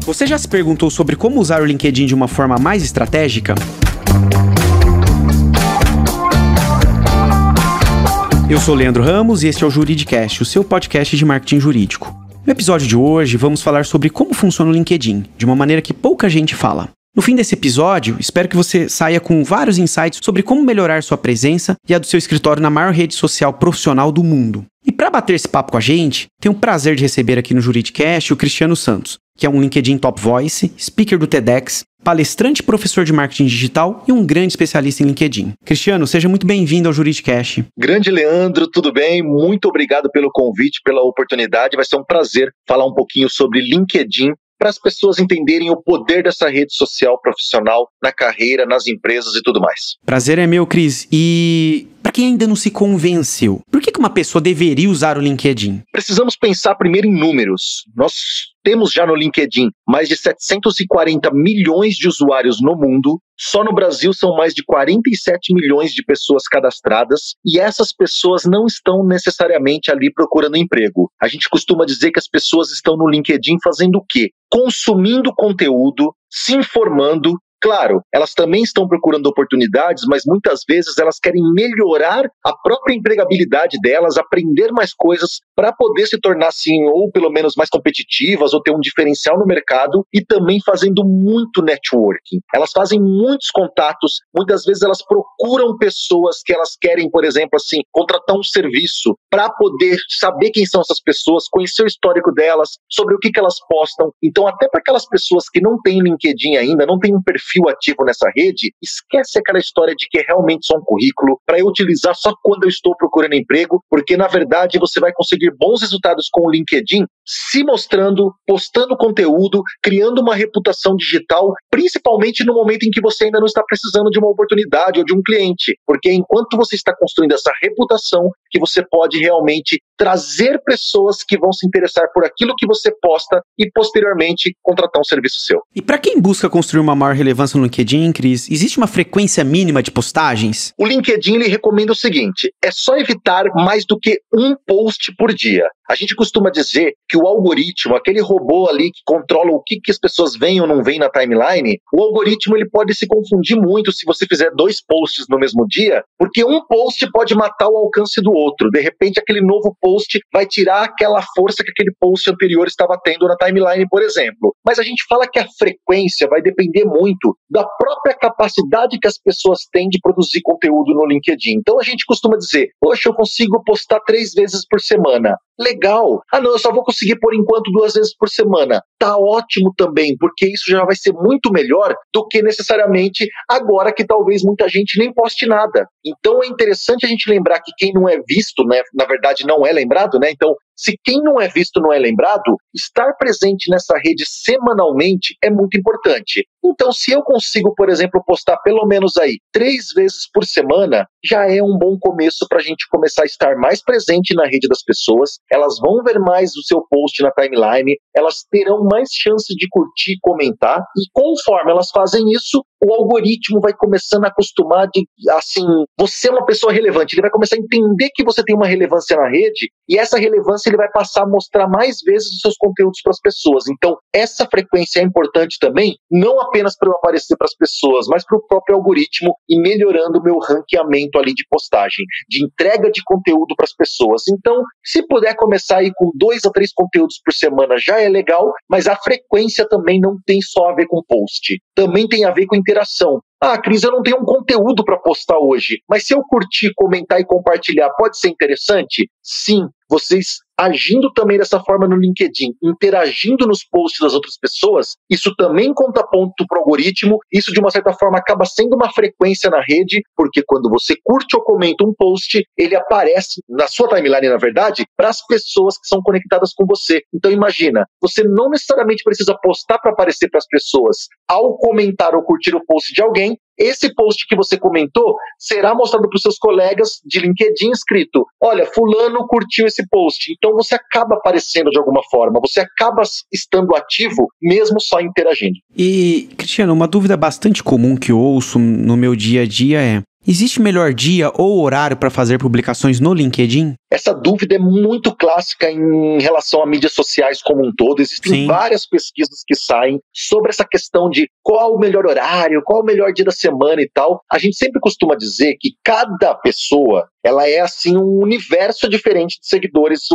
Você já se perguntou sobre como usar o LinkedIn de uma forma mais estratégica? Eu sou o Leandro Ramos e este é o Juridicast, o seu podcast de marketing jurídico. No episódio de hoje, vamos falar sobre como funciona o LinkedIn, de uma maneira que pouca gente fala. No fim desse episódio, espero que você saia com vários insights sobre como melhorar sua presença e a do seu escritório na maior rede social profissional do mundo. E para bater esse papo com a gente, tenho o prazer de receber aqui no Juridicast o Cristiano Santos, que é um LinkedIn Top Voice, speaker do TEDx, palestrante e professor de marketing digital e um grande especialista em LinkedIn. Cristiano, seja muito bem-vindo ao Juridicast. Grande Leandro, tudo bem? Muito obrigado pelo convite, pela oportunidade. Vai ser um prazer falar um pouquinho sobre LinkedIn para as pessoas entenderem o poder dessa rede social profissional na carreira, nas empresas e tudo mais. Prazer é meu, Cris. E para quem ainda não se convenceu, por que uma pessoa deveria usar o LinkedIn? Precisamos pensar primeiro em números. Nós temos já no LinkedIn mais de 740 milhões de usuários no mundo. Só no Brasil são mais de 47 milhões de pessoas cadastradas e essas pessoas não estão necessariamente ali procurando emprego. A gente costuma dizer que as pessoas estão no LinkedIn fazendo o quê? Consumindo conteúdo, se informando. Claro, elas também estão procurando oportunidades, mas muitas vezes elas querem melhorar a própria empregabilidade delas, aprender mais coisas para poder se tornar, assim, ou pelo menos mais competitivas, ou ter um diferencial no mercado, e também fazendo muito networking. Elas fazem muitos contatos, muitas vezes elas procuram pessoas que elas querem, por exemplo, assim, contratar um serviço para poder saber quem são essas pessoas, conhecer o histórico delas, sobre o que elas postam. Então, até para aquelas pessoas que não têm LinkedIn ainda, não têm um perfil ativo nessa rede, esquece aquela história de que é realmente só um currículo para eu utilizar só quando eu estou procurando emprego, porque na verdade você vai conseguir bons resultados com o LinkedIn se mostrando, postando conteúdo, criando uma reputação digital, principalmente no momento em que você ainda não está precisando de uma oportunidade ou de um cliente, porque enquanto você está construindo essa reputação, que você pode realmente trazer pessoas que vão se interessar por aquilo que você posta e posteriormente contratar um serviço seu. E para quem busca construir uma maior relevância no LinkedIn, Cris, existe uma frequência mínima de postagens? O LinkedIn ele recomenda o seguinte: é só evitar mais do que um post por dia. A gente costuma dizer que o algoritmo, aquele robô ali que controla o que as pessoas veem ou não veem na timeline, o algoritmo ele pode se confundir muito se você fizer 2 posts no mesmo dia, porque um post pode matar o alcance do outro. De repente, aquele novo post vai tirar aquela força que aquele post anterior estava tendo na timeline, por exemplo. Mas a gente fala que a frequência vai depender muito da própria capacidade que as pessoas têm de produzir conteúdo no LinkedIn. Então a gente costuma dizer, poxa, eu consigo postar 3 vezes por semana. Legal. Ah, não, eu só vou conseguir por enquanto 2 vezes por semana. Tá ótimo também, porque isso já vai ser muito melhor do que necessariamente agora que talvez muita gente nem poste nada. Então é interessante a gente lembrar que quem não é visto, né, na verdade não é lembrado, né? Então, se quem não é visto não é lembrado, estar presente nessa rede semanalmente é muito importante. Então, se eu consigo, por exemplo, postar pelo menos aí 3 vezes por semana, já é um bom começo para a gente começar a estar mais presente na rede das pessoas. Elas vão ver mais o seu post na timeline, elas terão mais chance de curtir e comentar, e conforme elas fazem isso, o algoritmo vai começando a acostumar de, assim, você é uma pessoa relevante, ele vai começar a entender que você tem uma relevância na rede, e essa relevância ele vai passar a mostrar mais vezes os seus conteúdos para as pessoas. Então, essa frequência é importante também, não apenas para eu aparecer para as pessoas, mas para o próprio algoritmo e melhorando o meu ranqueamento ali de postagem, de entrega de conteúdo para as pessoas. Então, se puder começar aí com 2 a 3 conteúdos por semana já é legal, mas a frequência também não tem só a ver com post, também tem a ver com interação. Ah, Cris, eu não tenho um conteúdo para postar hoje, mas se eu curtir, comentar e compartilhar, pode ser interessante? Sim, vocês agindo também dessa forma no LinkedIn, interagindo nos posts das outras pessoas, isso também conta ponto para o algoritmo, isso de uma certa forma acaba sendo uma frequência na rede, porque quando você curte ou comenta um post, ele aparece na sua timeline, na verdade, para as pessoas que são conectadas com você. Então imagina, você não necessariamente precisa postar para aparecer para as pessoas. Ao comentar ou curtir o post de alguém, esse post que você comentou será mostrado para os seus colegas de LinkedIn escrito, olha, fulano curtiu esse post. Então você acaba aparecendo de alguma forma, você acaba estando ativo mesmo só interagindo. E, Cristiano, uma dúvida bastante comum que eu ouço no meu dia a dia é: existe melhor dia ou horário para fazer publicações no LinkedIn? essa dúvida é muito clássica em relação a mídias sociais como um todo. Existem várias pesquisas que saem sobre essa questão de qual o melhor horário, qual o melhor dia da semana e tal. A gente sempre costuma dizer que cada pessoa, ela é assim um universo diferente de seguidores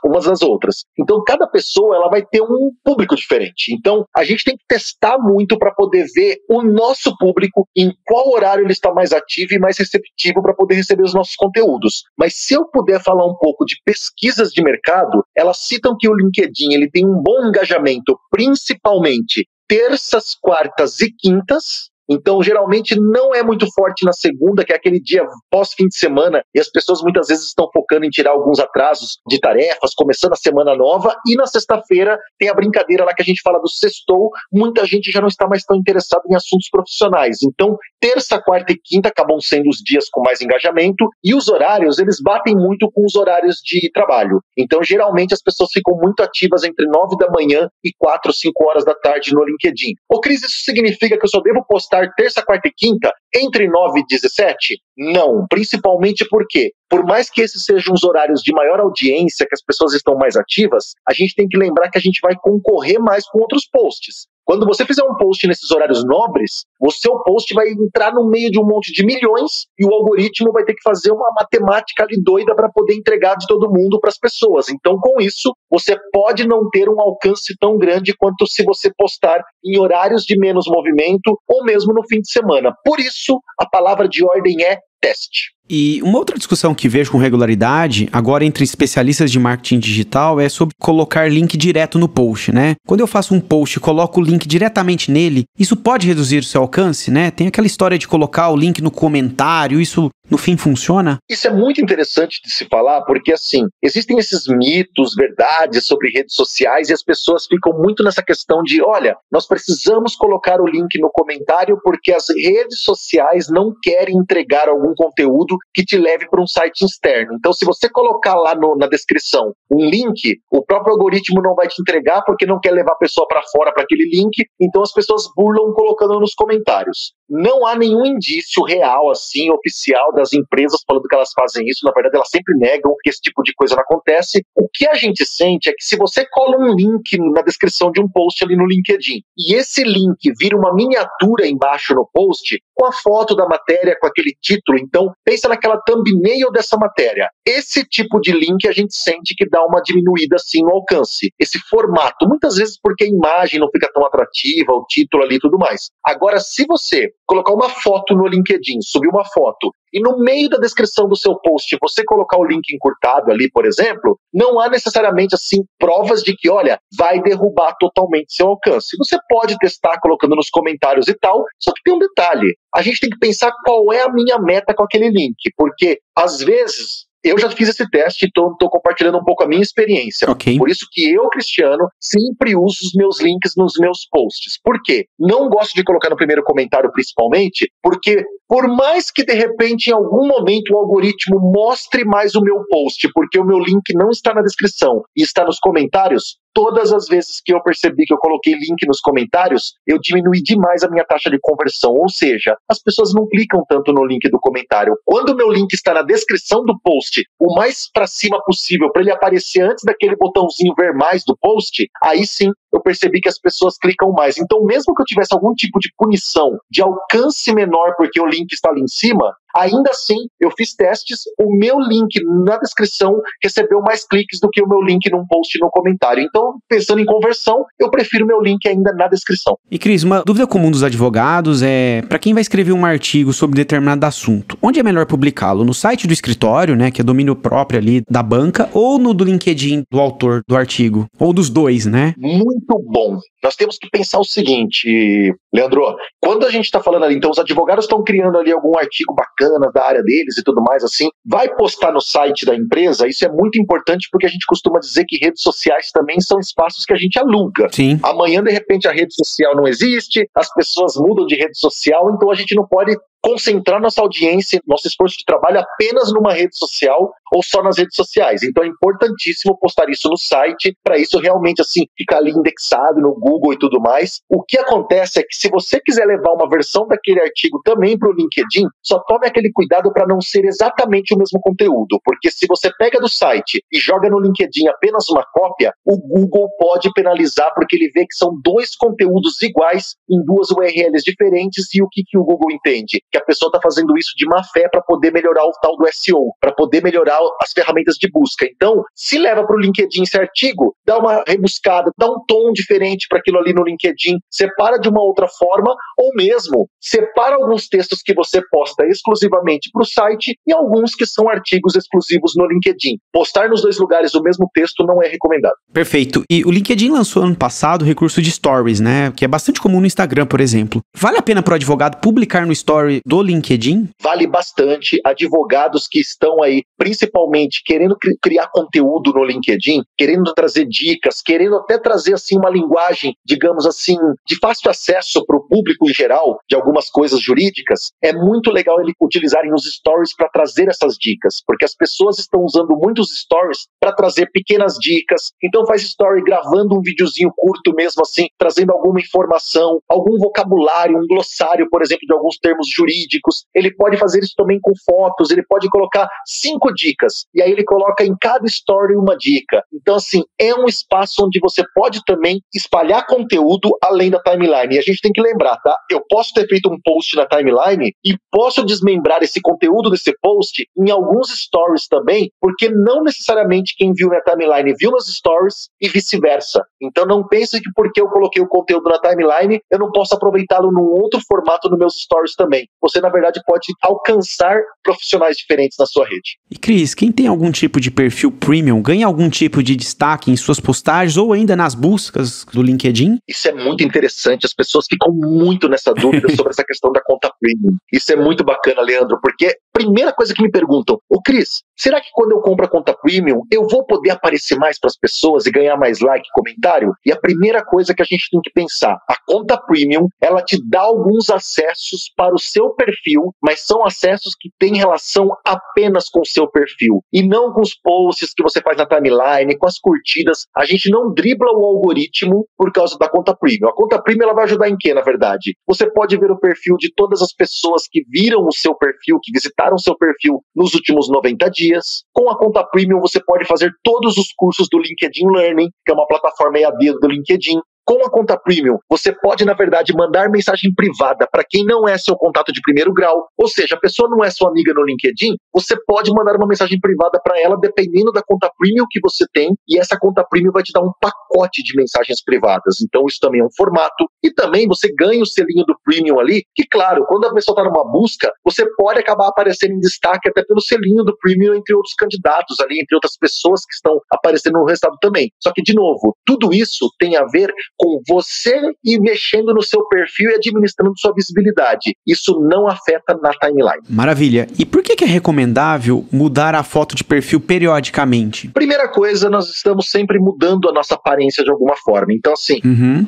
umas das outras. Então cada pessoa ela vai ter um público diferente. Então a gente tem que testar muito para poder ver o nosso público, em qual horário ele está mais ativo e mais receptivo para poder receber os nossos conteúdos. Mas se eu puder falar um pouco de pesquisas de mercado, elas citam que o LinkedIn ele tem um bom engajamento, principalmente terças, quartas e quintas. Então, geralmente, não é muito forte na segunda, que é aquele dia pós-fim de semana, e as pessoas muitas vezes estão focando em tirar alguns atrasos de tarefas, começando a semana nova, e na sexta-feira tem a brincadeira lá que a gente fala do sextou, muita gente já não está mais tão interessada em assuntos profissionais. Então, terça, quarta e quinta acabam sendo os dias com mais engajamento, e os horários, eles batem muito com os horários de trabalho. Então, geralmente, as pessoas ficam muito ativas entre 9 da manhã e 4, 5 horas da tarde no LinkedIn. Ô, Cris, isso significa que eu só devo postar terça, quarta e quinta entre 9 e 17? Não, principalmente porque, por mais que esses sejam os horários de maior audiência, que as pessoas estão mais ativas, a gente tem que lembrar que a gente vai concorrer mais com outros posts. Quando você fizer um post nesses horários nobres, o seu post vai entrar no meio de um monte de milhões e o algoritmo vai ter que fazer uma matemática ali doida para poder entregar de todo mundo para as pessoas. Então, com isso, você pode não ter um alcance tão grande quanto se você postar em horários de menos movimento ou mesmo no fim de semana. Por isso, a palavra de ordem é teste. E uma outra discussão que vejo com regularidade, agora entre especialistas de marketing digital, é sobre colocar link direto no post, né? Quando eu faço um post e coloco o link diretamente nele, isso pode reduzir o seu alcance, né? Tem aquela história de colocar o link no comentário, isso no fim funciona? Isso é muito interessante de se falar, porque assim, existem esses mitos, verdades sobre redes sociais e as pessoas ficam muito nessa questão de, olha, nós precisamos colocar o link no comentário porque as redes sociais não querem entregar algum conteúdo que te leve para um site externo. Então, se você colocar lá na descrição um link, o próprio algoritmo não vai te entregar porque não quer levar a pessoa para fora para aquele link, então as pessoas burlam colocando nos comentários. Não há nenhum indício real, assim, oficial das empresas falando que elas fazem isso. Na verdade, elas sempre negam que esse tipo de coisa não acontece. O que a gente sente é que se você cola um link na descrição de um post ali no LinkedIn, e esse link vira uma miniatura embaixo no post, com a foto da matéria, com aquele título, então pensa naquela thumbnail dessa matéria. Esse tipo de link a gente sente que dá uma diminuída, assim, no alcance. Esse formato, muitas vezes porque a imagem não fica tão atrativa, o título ali e tudo mais. Agora, se você colocar uma foto no LinkedIn, subir uma foto, e no meio da descrição do seu post você colocar o link encurtado ali, por exemplo, não há necessariamente assim provas de que, olha, vai derrubar totalmente seu alcance. Você pode testar colocando nos comentários e tal, só que tem um detalhe. A gente tem que pensar qual é a minha meta com aquele link, porque às vezes eu já fiz esse teste e estou compartilhando um pouco a minha experiência. Okay. Por isso que eu, Cristiano, sempre uso os meus links nos meus posts. Por quê? Não gosto de colocar no primeiro comentário, principalmente, porque por mais que, de repente, em algum momento o algoritmo mostre mais o meu post, porque o meu link não está na descrição e está nos comentários, todas as vezes que eu percebi que eu coloquei link nos comentários, eu diminui demais a minha taxa de conversão. Ou seja, as pessoas não clicam tanto no link do comentário. Quando o meu link está na descrição do post, o mais para cima possível, para ele aparecer antes daquele botãozinho ver mais do post, aí sim eu percebi que as pessoas clicam mais. Então, mesmo que eu tivesse algum tipo de punição de alcance menor porque o link está ali em cima, ainda assim, eu fiz testes, o meu link na descrição recebeu mais cliques do que o meu link num post no comentário. Então, pensando em conversão, eu prefiro meu link ainda na descrição. E Cris, uma dúvida comum dos advogados é, para quem vai escrever um artigo sobre determinado assunto, onde é melhor publicá-lo? No site do escritório, né, que é domínio próprio ali da banca, ou no do LinkedIn do autor do artigo? Ou dos dois, né? Muito bom. Nós temos que pensar o seguinte, Leandro, quando a gente está falando ali, então os advogados estão criando ali algum artigo bacana da área deles e tudo mais assim, vai postar no site da empresa, isso é muito importante porque a gente costuma dizer que redes sociais também são espaços que a gente aluga. Sim. Amanhã, de repente, a rede social não existe, as pessoas mudam de rede social, então a gente não pode concentrar nossa audiência, nosso esforço de trabalho apenas numa rede social ou só nas redes sociais. Então é importantíssimo postar isso no site, para isso realmente assim ficar ali indexado no Google e tudo mais. O que acontece é que se você quiser levar uma versão daquele artigo também para o LinkedIn, só tome aquele cuidado para não ser exatamente o mesmo conteúdo, porque se você pega do site e joga no LinkedIn apenas uma cópia, o Google pode penalizar porque ele vê que são dois conteúdos iguais em duas URLs diferentes. E o que o Google entende? Que a pessoa está fazendo isso de má fé para poder melhorar o tal do SEO, para poder melhorar as ferramentas de busca. Então, se leva para o LinkedIn esse artigo, dá uma rebuscada, dá um tom diferente para aquilo ali no LinkedIn, separa de uma outra forma, ou mesmo separa alguns textos que você posta exclusivamente para o site e alguns que são artigos exclusivos no LinkedIn. Postar nos dois lugares o mesmo texto não é recomendado. Perfeito. E o LinkedIn lançou ano passado o recurso de Stories, né? Que é bastante comum no Instagram, por exemplo. Vale a pena para o advogado publicar no Story do LinkedIn? Vale bastante. Advogados que estão aí, principalmente querendo criar conteúdo no LinkedIn, querendo trazer dicas, querendo até trazer assim uma linguagem, digamos assim, de fácil acesso para o público em geral, de algumas coisas jurídicas, é muito legal eles utilizarem os stories para trazer essas dicas, porque as pessoas estão usando muitos stories para trazer pequenas dicas. Então faz story gravando um videozinho curto mesmo assim, trazendo alguma informação, algum vocabulário, um glossário, por exemplo, de alguns termos jurídicos. Ele pode fazer isso também com fotos, ele pode colocar 5 dicas, e aí ele coloca em cada story uma dica. Então assim, é um espaço onde você pode também espalhar conteúdo além da timeline. E a gente tem que lembrar, tá? Eu posso ter feito um post na timeline e posso desmembrar esse conteúdo desse post em alguns stories também, porque não necessariamente quem viu na timeline viu nos stories e vice-versa. Então não pense que porque eu coloquei o conteúdo na timeline, eu não posso aproveitá-lo num outro formato nos meus stories também. Você, na verdade, pode alcançar profissionais diferentes na sua rede. E Cris, quem tem algum tipo de perfil premium ganha algum tipo de destaque em suas postagens ou ainda nas buscas do LinkedIn? Isso é muito interessante, as pessoas ficam muito nessa dúvida sobre essa questão da conta premium. Isso é muito bacana, Leandro, porque primeira coisa que me perguntam, Cris, será que quando eu compro a conta premium, eu vou poder aparecer mais para as pessoas e ganhar mais like e comentário? E a primeira coisa que a gente tem que pensar, a conta premium, ela te dá alguns acessos para o seu perfil, mas são acessos que têm relação apenas com o seu perfil, e não com os posts que você faz na timeline, com as curtidas. A gente não dribla o algoritmo por causa da conta premium. A conta premium, ela vai ajudar em quê, na verdade? Você pode ver o perfil de todas as pessoas que viram o seu perfil, que visitaram o seu perfil nos últimos 90 dias. Com a conta premium, você pode fazer todos os cursos do LinkedIn Learning, que é uma plataforma EAD do LinkedIn. Com a conta premium, você pode, na verdade, mandar mensagem privada para quem não é seu contato de primeiro grau. Ou seja, a pessoa não é sua amiga no LinkedIn, você pode mandar uma mensagem privada para ela, dependendo da conta premium que você tem, e essa conta premium vai te dar um pacote de mensagens privadas. Então, isso também é um formato. E também você ganha o selinho do premium ali, que, claro, quando a pessoa está numa busca, você pode acabar aparecendo em destaque até pelo selinho do premium entre outros candidatos ali, entre outras pessoas que estão aparecendo no resultado também. Só que, de novo, tudo isso tem a ver com você ir mexendo no seu perfil e administrando sua visibilidade. Isso não afeta na timeline. Maravilha. E por que é recomendável mudar a foto de perfil periodicamente? Primeira coisa, nós estamos sempre mudando a nossa aparência de alguma forma. Então, assim,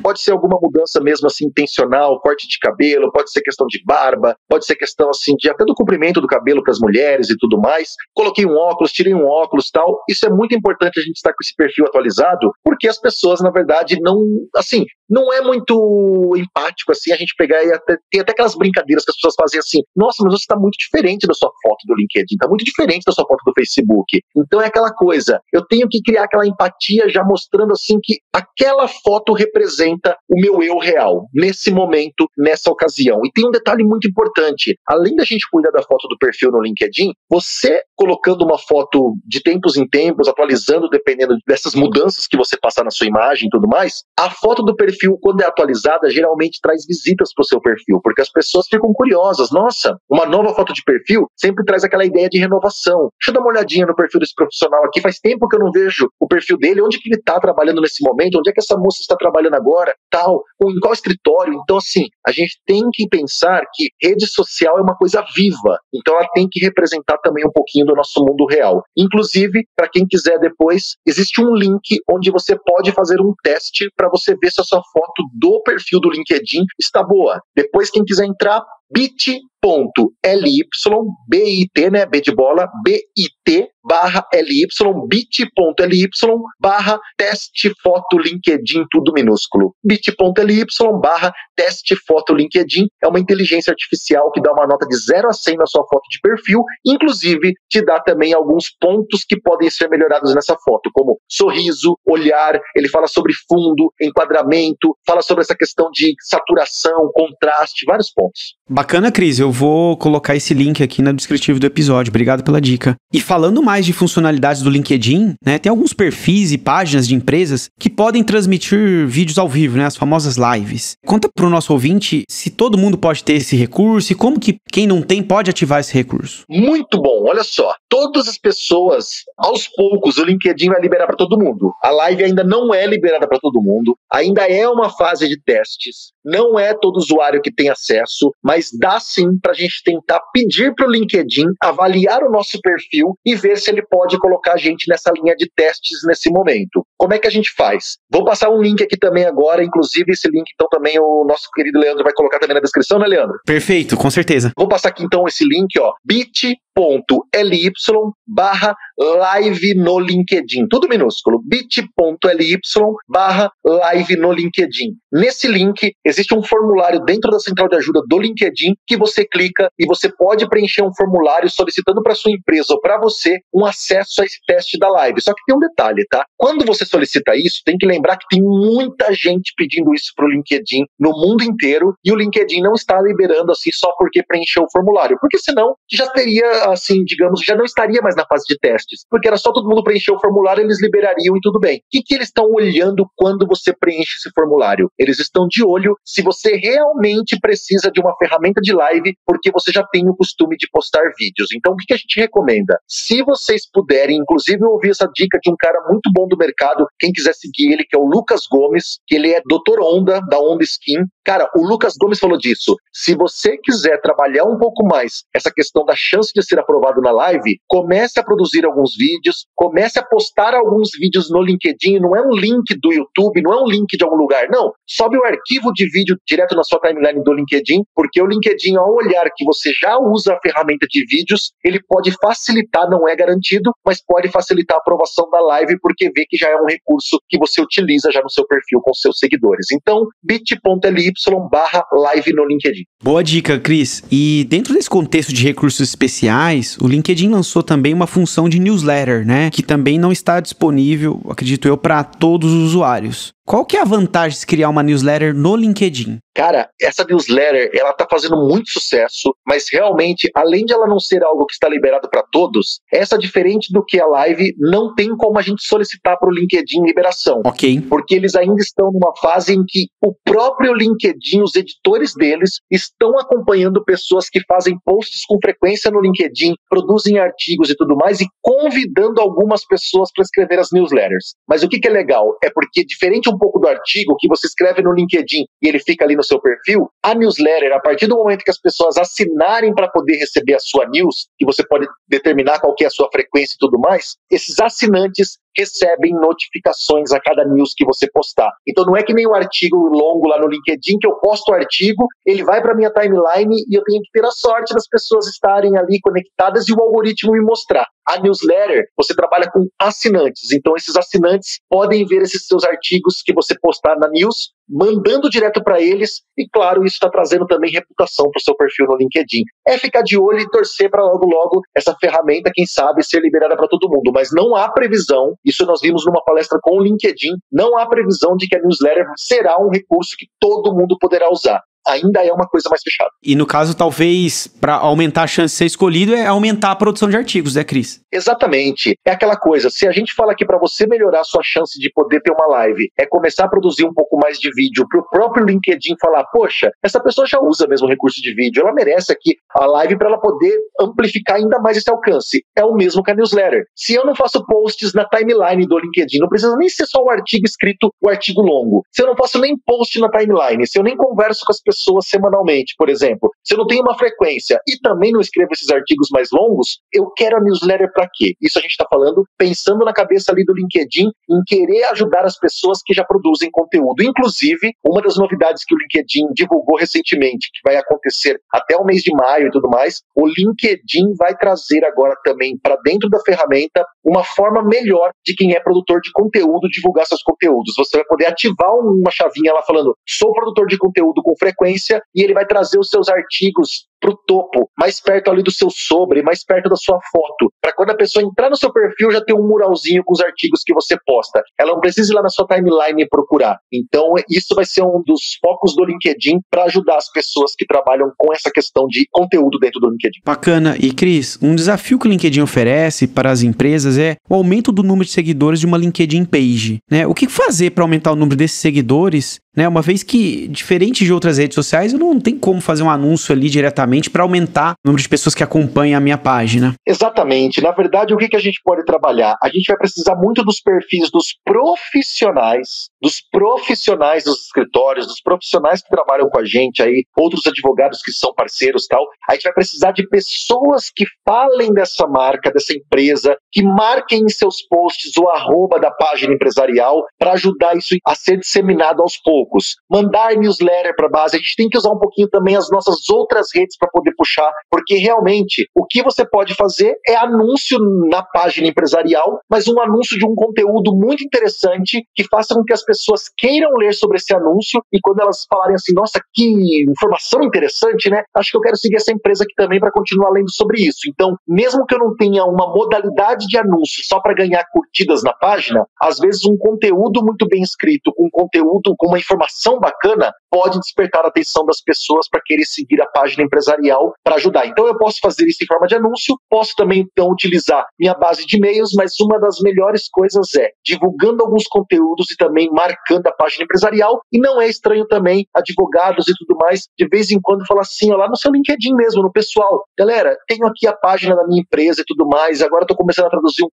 pode ser alguma mudança mesmo assim intencional, corte de cabelo, pode ser questão de barba, pode ser questão assim de até do comprimento do cabelo para as mulheres e tudo mais. Coloquei um óculos, tirei um óculos, tal. Isso é muito importante a gente estar com esse perfil atualizado, porque as pessoas, na verdade, não é muito empático assim a gente pegar e tem até aquelas brincadeiras que as pessoas fazem assim, nossa, mas você está muito diferente da sua foto do LinkedIn, está muito diferente da sua foto do Facebook. Então é aquela coisa, eu tenho que criar aquela empatia já mostrando assim que aquela foto representa o meu eu real, nesse momento, nessa ocasião. E tem um detalhe muito importante, além da gente cuidar da foto do perfil no LinkedIn, você colocando uma foto de tempos em tempos, atualizando dependendo dessas mudanças que você passar na sua imagem e tudo mais, a foto do perfil, quando é atualizada, geralmente traz visitas para o seu perfil, porque as pessoas ficam curiosas. Nossa, uma nova foto de perfil sempre traz aquela ideia de renovação. Deixa eu dar uma olhadinha no perfil desse profissional aqui, faz tempo que eu não vejo o perfil dele, onde que ele está trabalhando nesse momento, onde é que essa moça está trabalhando agora, tal, ou em qual escritório. Então, assim, a gente tem que pensar que rede social é uma coisa viva, então ela tem que representar também um pouquinho do nosso mundo real. Inclusive, para quem quiser depois, existe um link onde você pode fazer um teste para você ver se a sua foto do perfil do LinkedIn está boa. Depois, quem quiser entrar, bit.ly bit.ly, né, B de bola, bit/ly, bit.ly/teste-foto LinkedIn, tudo minúsculo. bit.ly/teste-foto LinkedIn é uma inteligência artificial que dá uma nota de 0 a 100 na sua foto de perfil, inclusive te dá também alguns pontos que podem ser melhorados nessa foto, como sorriso, olhar, ele fala sobre fundo, enquadramento, fala sobre essa questão de saturação, contraste, vários pontos. Bacana, Cris, eu vou colocar esse link aqui no descritivo do episódio, obrigado pela dica. E falando mais de funcionalidades do LinkedIn, né, tem alguns perfis e páginas de empresas que podem transmitir vídeos ao vivo, né, as famosas lives. Conta pro nosso ouvinte se todo mundo pode ter esse recurso e como que quem não tem pode ativar esse recurso. Muito bom, olha só, todas as pessoas, aos poucos, o LinkedIn vai liberar para todo mundo. A live ainda não é liberada para todo mundo, ainda é uma fase de testes, não é todo usuário que tem acesso, mas dá sim para a gente tentar pedir para o LinkedIn avaliar o nosso perfil e ver se ele pode colocar a gente nessa linha de testes nesse momento. Como é que a gente faz? Vou passar um link aqui também agora, inclusive esse link então também o nosso querido Leandro vai colocar também na descrição, né, Leandro? Perfeito, com certeza. Vou passar aqui então esse link, ó, bit.ly/live no LinkedIn, tudo minúsculo, bit.ly/live no LinkedIn. Nesse link existe um formulário dentro da central de ajuda do LinkedIn que você clica e você pode preencher um formulário solicitando para sua empresa ou para você um acesso a esse teste da live. Só que tem um detalhe, tá? Quando você solicita isso, tem que lembrar que tem muita gente pedindo isso para o LinkedIn no mundo inteiro e o LinkedIn não está liberando assim só porque preencheu o formulário, porque senão já teria, assim, digamos, já não estaria mais na fase de testes, porque era só todo mundo preencher o formulário, eles liberariam e tudo bem. O que eles estão olhando quando você preenche esse formulário? Eles estão de olho se você realmente precisa de uma ferramenta de live, porque você já tem o costume de postar vídeos. Então, o que a gente recomenda? Se vocês puderem, inclusive eu ouvi essa dica de um cara muito bom do mercado, quem quiser seguir ele, que é o Lucas Gomes, que ele é Dr. Onda, da Onda Skin. Cara, o Lucas Gomes falou disso. Se você quiser trabalhar um pouco mais essa questão da chance de ser aprovado na live, comece a produzir alguns vídeos, comece a postar alguns vídeos no LinkedIn, não é um link do YouTube, não é um link de algum lugar, não. Sobe o arquivo de vídeo direto na sua timeline do LinkedIn, porque o LinkedIn, ao olhar que você já usa a ferramenta de vídeos, ele pode facilitar, não é garantido, mas pode facilitar a aprovação da live, porque vê que já é um recurso que você utiliza já no seu perfil com seus seguidores. Então, bit.ly/live no LinkedIn. Boa dica, Cris. E dentro desse contexto de recursos especiais, o LinkedIn lançou também uma função de newsletter, né? Que também não está disponível, acredito eu, para todos os usuários. Qual que é a vantagem de criar uma newsletter no LinkedIn? Cara, essa newsletter, ela tá fazendo muito sucesso, mas realmente, além de ela não ser algo que está liberado para todos, essa, diferente do que a live, não tem como a gente solicitar para o LinkedIn liberação. Ok. Porque eles ainda estão numa fase em que o próprio LinkedIn, os editores deles, estão acompanhando pessoas que fazem posts com frequência no LinkedIn, produzem artigos e tudo mais, e convidando algumas pessoas para escrever as newsletters. Mas o que é legal? É porque, diferente um pouco do artigo que você escreve no LinkedIn e ele fica ali no seu perfil, a newsletter, a partir do momento que as pessoas assinarem para poder receber a sua news, que você pode determinar qual que é a sua frequência e tudo mais, esses assinantes recebem notificações a cada news que você postar. Então não é que nem um artigo longo lá no LinkedIn, que eu posto o artigo, ele vai para minha timeline e eu tenho que ter a sorte das pessoas estarem ali conectadas e o algoritmo me mostrar. A newsletter, você trabalha com assinantes, então esses assinantes podem ver esses seus artigos que você postar na news, mandando direto para eles, e claro, isso está trazendo também reputação para o seu perfil no LinkedIn. É ficar de olho e torcer para logo essa ferramenta, quem sabe, ser liberada para todo mundo, mas não há previsão, isso nós vimos numa palestra com o LinkedIn, não há previsão de que a newsletter será um recurso que todo mundo poderá usar. Ainda é uma coisa mais fechada. E no caso, talvez, para aumentar a chance de ser escolhido, é aumentar a produção de artigos, né, Cris? Exatamente. É aquela coisa, se a gente fala que para você melhorar a sua chance de poder ter uma live, é começar a produzir um pouco mais de vídeo para o próprio LinkedIn falar, poxa, essa pessoa já usa mesmo recurso de vídeo, ela merece aqui a live para ela poder amplificar ainda mais esse alcance. É o mesmo que a newsletter. Se eu não faço posts na timeline do LinkedIn, não precisa nem ser só o artigo escrito, o artigo longo. Se eu não faço nem post na timeline, se eu nem converso com as pessoas pessoas semanalmente, por exemplo. Se eu não tenho uma frequência e também não escrevo esses artigos mais longos, eu quero a newsletter para quê? Isso a gente está falando pensando na cabeça ali do LinkedIn em querer ajudar as pessoas que já produzem conteúdo. Inclusive, uma das novidades que o LinkedIn divulgou recentemente, que vai acontecer até o mês de maio e tudo mais, o LinkedIn vai trazer agora também para dentro da ferramenta uma forma melhor de quem é produtor de conteúdo divulgar seus conteúdos. Você vai poder ativar uma chavinha lá falando, sou produtor de conteúdo com frequência, e ele vai trazer os seus artigos para o topo, mais perto ali do seu sobre, mais perto da sua foto, para quando a pessoa entrar no seu perfil já ter um muralzinho com os artigos que você posta. Ela não precisa ir lá na sua timeline e procurar. Então isso vai ser um dos focos do LinkedIn para ajudar as pessoas que trabalham com essa questão de conteúdo dentro do LinkedIn. Bacana. E Cris, um desafio que o LinkedIn oferece para as empresas é o aumento do número de seguidores de uma LinkedIn page, né? O que fazer para aumentar o número desses seguidores, né? Uma vez que, diferente de outras redes sociais, eu não tenho como fazer um anúncio ali diretamente para aumentar o número de pessoas que acompanham a minha página. Exatamente. Na verdade, o que a gente pode trabalhar? A gente vai precisar muito dos perfis dos profissionais dos escritórios, dos profissionais que trabalham com a gente aí, outros advogados que são parceiros e tal. A gente vai precisar de pessoas que falem dessa marca, dessa empresa, que marquem em seus posts o @ da página empresarial para ajudar isso a ser disseminado aos poucos. Mandar newsletter para a base. A gente tem que usar um pouquinho também as nossas outras redes para poder puxar, porque realmente o que você pode fazer é anúncio na página empresarial, mas um anúncio de um conteúdo muito interessante que faça com que as pessoas queiram ler sobre esse anúncio e quando elas falarem assim, nossa, que informação interessante, né? Acho que eu quero seguir essa empresa aqui também para continuar lendo sobre isso. Então, mesmo que eu não tenha uma modalidade de anúncio só para ganhar curtidas na página, às vezes um conteúdo muito bem escrito, com conteúdo, com uma informação bacana, pode despertar a atenção das pessoas para querer seguir a página empresarial para ajudar. Então eu posso fazer isso em forma de anúncio, posso também então utilizar minha base de e-mails, mas uma das melhores coisas é divulgando alguns conteúdos e também marcando a página empresarial, e não é estranho também advogados e tudo mais, de vez em quando falar assim, ó, lá no seu LinkedIn mesmo, no pessoal, galera, tenho aqui a página da minha empresa e tudo mais, agora estou começando a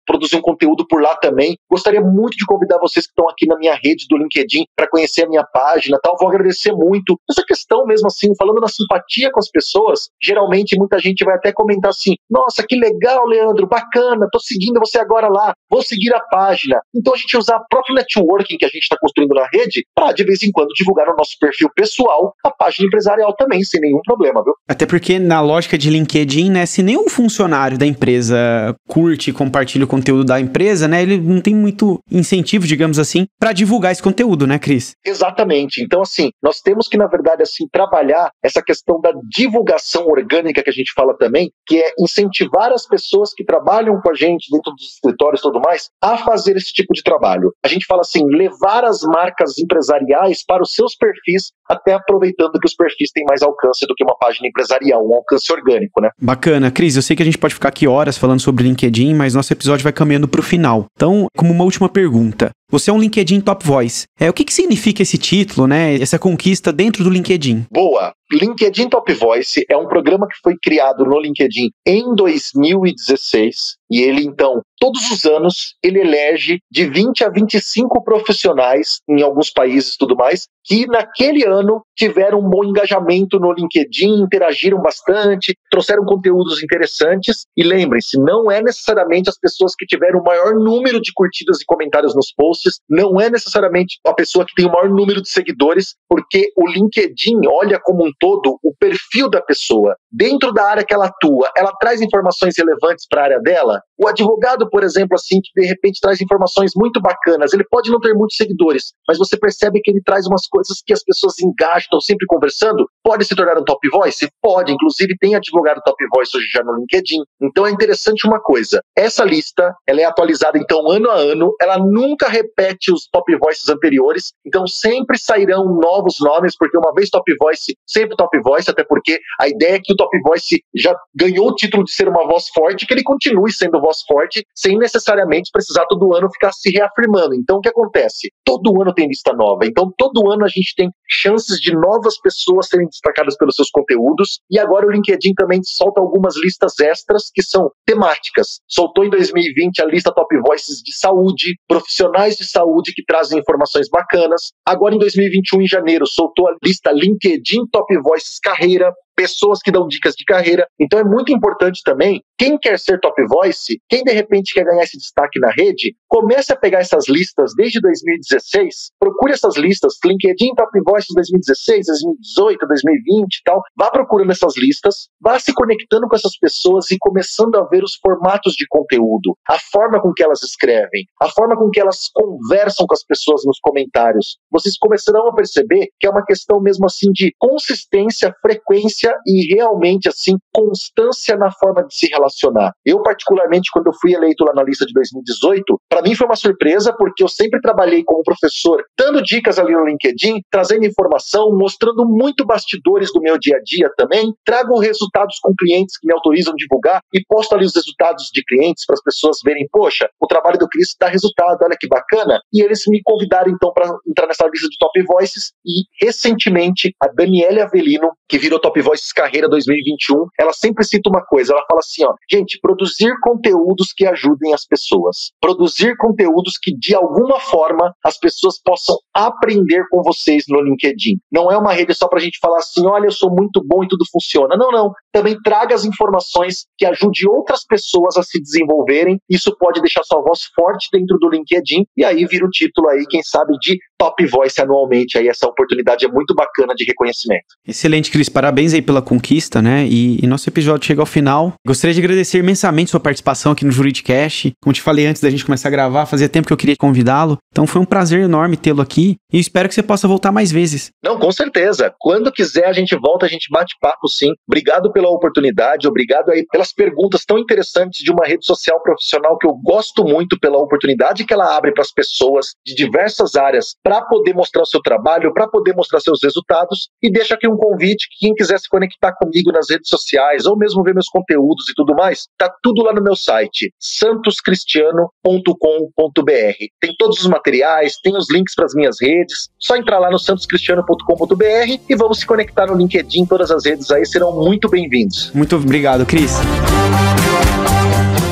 produzir um conteúdo por lá também, gostaria muito de convidar vocês que estão aqui na minha rede do LinkedIn para conhecer a minha página, tal, vou agradecer muito. Essa questão mesmo assim, falando na simpatia com as pessoas, geralmente muita gente vai até comentar assim, nossa, que legal, Leandro, bacana, tô seguindo você agora lá, vou seguir a página. Então a gente usa o próprio networking que a gente está construindo na rede para de vez em quando divulgar no nosso perfil pessoal a página empresarial também, sem nenhum problema, viu? Até porque na lógica de LinkedIn, né, se nenhum funcionário da empresa curte e compartilha o conteúdo da empresa, né, ele não tem muito incentivo, digamos assim, para divulgar esse conteúdo, né, Cris? Exatamente. Então, assim, nós temos que, na verdade, assim, trabalhar essa questão da divulgação orgânica que a gente fala também, que é incentivar as pessoas que trabalham com a gente dentro dos escritórios e tudo mais a fazer esse tipo de trabalho. A gente fala assim, levar as marcas empresariais para os seus perfis, até aproveitando que os perfis têm mais alcance do que uma página empresarial, um alcance orgânico, né? Bacana. Cris, eu sei que a gente pode ficar aqui horas falando sobre LinkedIn, mas nosso episódio vai caminhando para o final. Então, como uma última pergunta, você é um LinkedIn Top Voice. O que significa esse título, né? Essa conquista dentro do LinkedIn? Boa! LinkedIn Top Voice é um programa que foi criado no LinkedIn em 2016 e ele, então, todos os anos, ele elege de 20 a 25 profissionais em alguns países e tudo mais, que naquele ano tiveram um bom engajamento no LinkedIn, interagiram bastante, trouxeram conteúdos interessantes e lembrem-se, não é necessariamente as pessoas que tiveram o maior número de curtidas e comentários nos posts, não é necessariamente a pessoa que tem o maior número de seguidores, porque o LinkedIn olha como um todo o perfil da pessoa. Dentro da área que ela atua, ela traz informações relevantes para a área dela? O advogado, por exemplo, assim, que de repente traz informações muito bacanas, ele pode não ter muitos seguidores, mas você percebe que ele traz umas coisas que as pessoas engajam, estão sempre conversando, pode se tornar um top voice? Pode, inclusive tem advogado top voice hoje já no LinkedIn. Então é interessante uma coisa, essa lista, ela é atualizada então ano a ano, ela nunca repete os top voices anteriores, então sempre sairão novos nomes, porque uma vez top voice, sempre top voice, até porque a ideia é que o top voice já ganhou o título de ser uma voz forte, que ele continue sendo voz forte, sem necessariamente precisar todo ano ficar se reafirmando. Então o que acontece? Todo ano tem lista nova, então todo ano a gente tem chances de novas pessoas serem destacadas pelos seus conteúdos. E agora o LinkedIn também solta algumas listas extras que são temáticas. Soltou em 2020 a lista Top Voices de saúde, profissionais de saúde que trazem informações bacanas. Agora em 2021, em janeiro, soltou a lista LinkedIn Top Voices Carreira, pessoas que dão dicas de carreira. Então é muito importante também, quem quer ser top voice, quem de repente quer ganhar esse destaque na rede, comece a pegar essas listas desde 2016, procure essas listas, LinkedIn Top Voices 2016, 2018, 2020 e tal, vá procurando essas listas, vá se conectando com essas pessoas e começando a ver os formatos de conteúdo, a forma com que elas escrevem, a forma com que elas conversam com as pessoas nos comentários. Vocês começarão a perceber que é uma questão mesmo assim de consistência, frequência e realmente assim constância na forma de se relacionar. Eu particularmente, quando eu fui eleito lá na lista de 2018, para mim foi uma surpresa, porque eu sempre trabalhei como professor, dando dicas ali no LinkedIn, trazendo informação, mostrando muito bastidores do meu dia a dia também, trago resultados com clientes que me autorizam divulgar e posto ali os resultados de clientes para as pessoas verem, poxa, o trabalho do Cris dá resultado, olha que bacana, e eles me convidaram então para entrar nessa lista de Top Voices. E recentemente a Daniele Avelino, que virou Top Voices Carreira 2021, ela sempre cita uma coisa, ela fala assim, ó, gente, produzir conteúdos que ajudem as pessoas, produzir conteúdos que de alguma forma as pessoas possam aprender com vocês no LinkedIn. Não é uma rede só pra gente falar assim, olha, eu sou muito bom e tudo funciona. Não. Também traga as informações que ajude outras pessoas a se desenvolverem. Isso pode deixar sua voz forte dentro do LinkedIn e aí vira o título aí, quem sabe, de Top Voice anualmente. Aí essa oportunidade é muito bacana de reconhecimento. Excelente, Cris. Parabéns aí pela conquista, né? E nosso episódio chega ao final. Gostaria de agradecer imensamente sua participação aqui no Juridicast. Como te falei antes da gente começar a gravar, fazia tempo que eu queria convidá-lo. Então foi um prazer enorme tê-lo aqui e espero que você possa voltar mais vezes. Não, com certeza. Quando quiser a gente volta, a gente bate papo sim. Obrigado pela oportunidade, obrigado aí pelas perguntas tão interessantes de uma rede social profissional que eu gosto muito pela oportunidade que ela abre para as pessoas de diversas áreas para poder mostrar o seu trabalho, para poder mostrar seus resultados. E deixa aqui um convite, quem quiser se conectar comigo nas redes sociais ou mesmo ver meus conteúdos e tudo mais, tá tudo lá no meu site, santoscristiano.com.br. Tem todos os materiais, tem os links para as minhas redes, só entrar lá no santoscristiano.com.br e vamos se conectar no LinkedIn, todas as redes aí serão muito bem-vindos. Muito obrigado, Cris.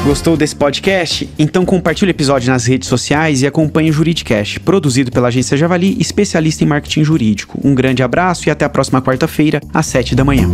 Gostou desse podcast? Então compartilhe o episódio nas redes sociais e acompanhe o Juridicast, produzido pela Agência Javali, especialista em marketing jurídico. Um grande abraço e até a próxima quarta-feira, às 7 da manhã.